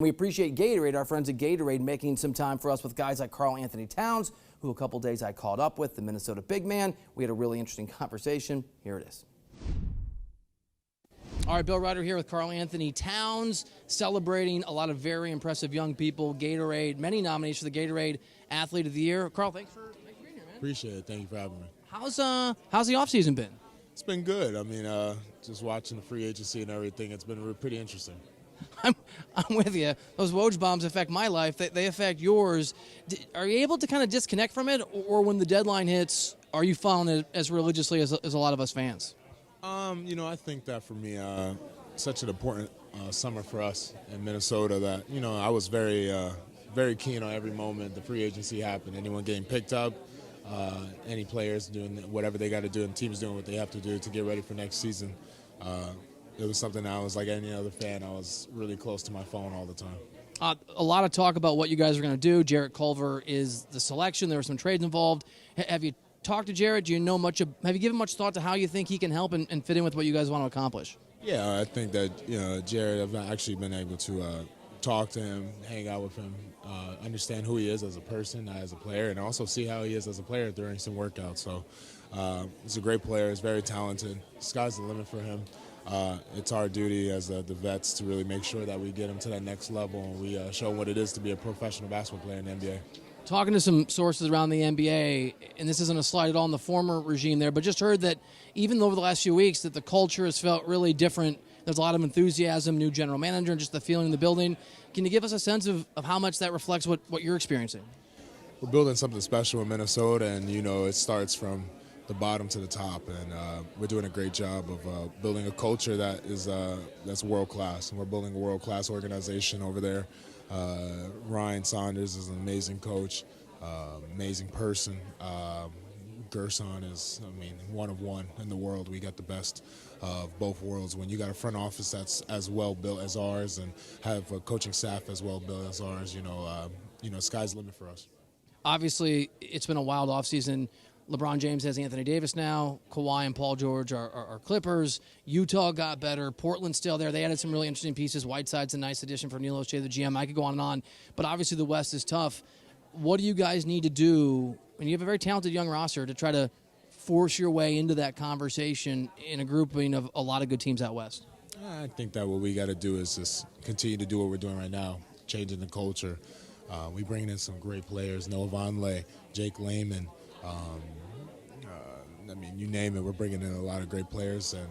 We appreciate Gatorade, our friends at Gatorade, making some time for us with guys like Karl-Anthony Towns, who a couple days I caught up with, the Minnesota big man. We had a really interesting conversation. Here it is. All right, Bill Reiter here with Karl-Anthony Towns, celebrating a lot of very impressive young people. Gatorade, many nominations for the Gatorade Athlete of the Year. Karl, thanks for being here, man. Appreciate it. Thank you for having me. How's the offseason been? It's been good. I mean, just watching the free agency and everything, it's been pretty interesting. I'm with you. Those Woj bombs affect my life. They affect yours. Are you able to kind of disconnect from it, or when the deadline hits, are you following it as religiously as a lot of us fans? I think that for me, such an important summer for us in Minnesota that, I was very keen on every moment the free agency happened. Anyone getting picked up, any players doing whatever they got to do, and teams doing what they have to do to get ready for next season. It was something that I was like any other fan. I was really close to my phone all the time. A lot of talk about what you guys are going to do. Jarrett Culver is the selection. There were some trades involved. Have you talked to Jarrett? Do you know much? Have you given much thought to how you think he can help and fit in with what you guys want to accomplish? Yeah, I think that Jarrett, I've actually been able to talk to him, hang out with him, understand who he is as a person, as a player, and also see how he is as a player during some workouts. So he's a great player. He's very talented. Sky's the limit for him. It's our duty as the vets to really make sure that we get him to that next level and we show him what it is to be a professional basketball player in the NBA. Talking to some sources around the NBA, and this isn't a slide at all in the former regime there, but just heard that even over the last few weeks that the culture has felt really different. There's a lot of enthusiasm, new general manager, and just the feeling in the building. Can you give us a sense of how much that reflects what you're experiencing? We're building something special in Minnesota, and, it starts from the bottom to the top, and we're doing a great job of building a culture that is that's world class, and we're building a world class organization over there. Ryan Saunders is an amazing coach, amazing person. Gerson is, one of one in the world. We got the best of both worlds. When you got a front office that's as well built as ours, and have a coaching staff as well built as ours, sky's the limit for us. Obviously, it's been a wild offseason. LeBron James has Anthony Davis now. Kawhi and Paul George are Clippers. Utah got better. Portland's still there. They added some really interesting pieces. Whiteside's a nice addition for Neil O'Shea, the GM. I could go on and on. But obviously the West is tough. What do you guys need to do? And you have a very talented young roster to try to force your way into that conversation in a grouping of a lot of good teams out West. I think that what we got to do is just continue to do what we're doing right now, changing the culture. We bring in some great players, Noah Vonleh, Jake Layman. You name it, we're bringing in a lot of great players, and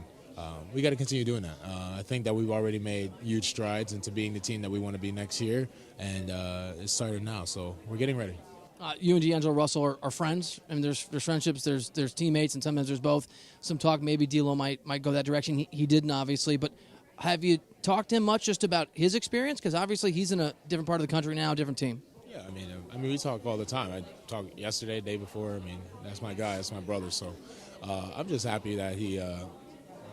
we got to continue doing that. I think that we've already made huge strides into being the team that we want to be next year, and it started now, so we're getting ready. You and D'Angelo Russell are friends, and there's friendships, there's teammates, and sometimes there's both. Some talk maybe D'Lo might go that direction. He didn't, obviously, but have you talked to him much just about his experience? Because obviously he's in a different part of the country now, different team. Yeah, we talk all the time. I talked yesterday, day before. That's my guy, that's my brother. So I'm just happy that he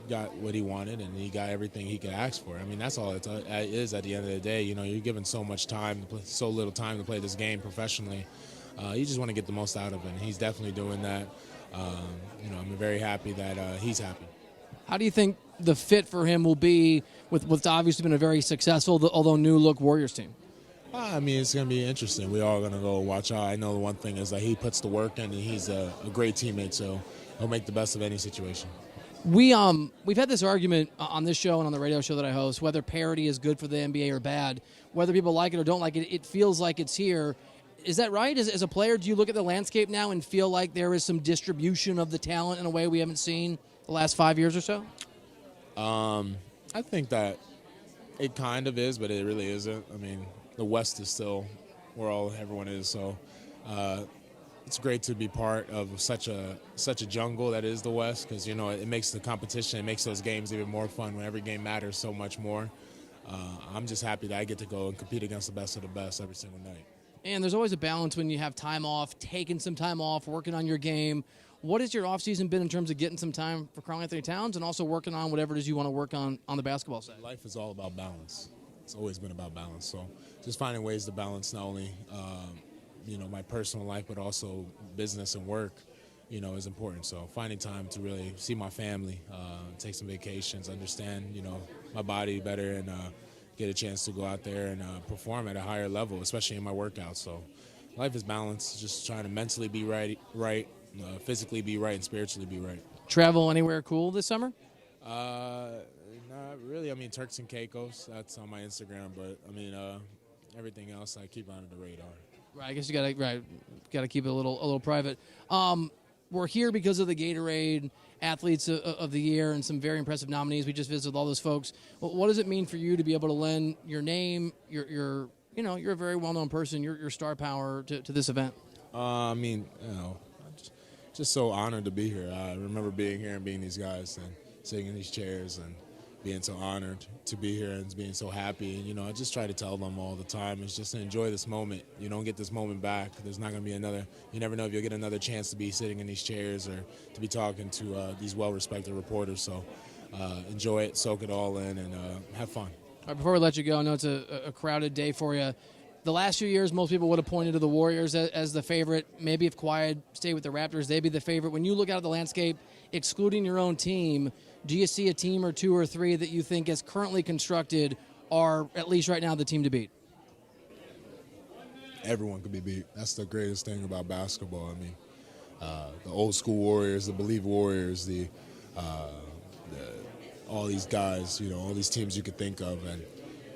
got what he wanted and he got everything he could ask for. That's all it is at the end of the day. You're given so much time, so little time to play this game professionally. You just want to get the most out of it, and he's definitely doing that. I'm very happy that he's happy. How do you think the fit for him will be with what's obviously been a very successful, although new-look Warriors team? It's going to be interesting. We're all going to go watch out. I know the one thing is that he puts the work in, and he's a great teammate, so he'll make the best of any situation. We've had this argument on this show and on the radio show that I host, whether parity is good for the NBA or bad. Whether people like it or don't like it, it feels like it's here. Is that right? As a player, do you look at the landscape now and feel like there is some distribution of the talent in a way we haven't seen the last 5 years or so? I think that it kind of is, but it really isn't. The West is still where everyone is, so it's great to be part of such a jungle that is the West, because it makes the competition, it makes those games even more fun when every game matters so much more. I'm just happy that I get to go and compete against the best of the best every single night. And there's always a balance when you have time off, taking some time off, working on your game. What has your offseason been in terms of getting some time for Karl-Anthony Towns and also working on whatever it is you want to work on the basketball side? Life is all about balance. It's always been about balance. So just finding ways to balance not only, my personal life, but also business and work, is important. So finding time to really see my family, take some vacations, understand, my body better, and get a chance to go out there and perform at a higher level, especially in my workouts. So life is balanced, just trying to mentally be right, physically be right, and spiritually be right. Travel anywhere cool this summer? Not really. I mean, Turks and Caicos, that's on my Instagram, but I mean, everything else I keep under the radar. Right, I guess you gotta keep it a little private. We're here because of the Gatorade Athletes of the Year and some very impressive nominees. We just visited with all those folks. What does it mean for you to be able to lend your name, you're a very well-known person, your star power to this event? I mean, I'm just so honored to be here. I remember being here and being these guys and sitting in these chairs and being so honored to be here and being so happy. And, I just try to tell them all the time is just to enjoy this moment. You don't get this moment back. There's not going to be another. You never know if you'll get another chance to be sitting in these chairs or to be talking to these well-respected reporters. So enjoy it, soak it all in, and have fun. All right, before we let you go, I know it's a crowded day for you. The last few years, most people would have pointed to the Warriors as the favorite. Maybe if Kawhi stayed with the Raptors, they'd be the favorite. When you look out at the landscape, excluding your own team, do you see a team or two or three that you think as currently constructed are, at least right now, the team to beat? Everyone could be beat. That's the greatest thing about basketball. I mean, the old school Warriors, the Believe Warriors, all these guys, all these teams you could think of, and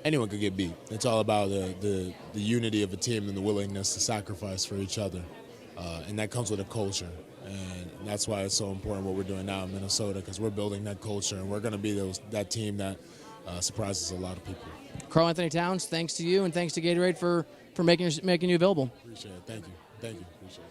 anyone could get beat. It's all about the unity of a team and the willingness to sacrifice for each other, and that comes with a culture. And that's why it's so important what we're doing now in Minnesota, because we're building that culture, and we're going to be that team that surprises a lot of people. Karl-Anthony Towns, thanks to you and thanks to Gatorade for making you available. Appreciate it. Thank you. Appreciate it.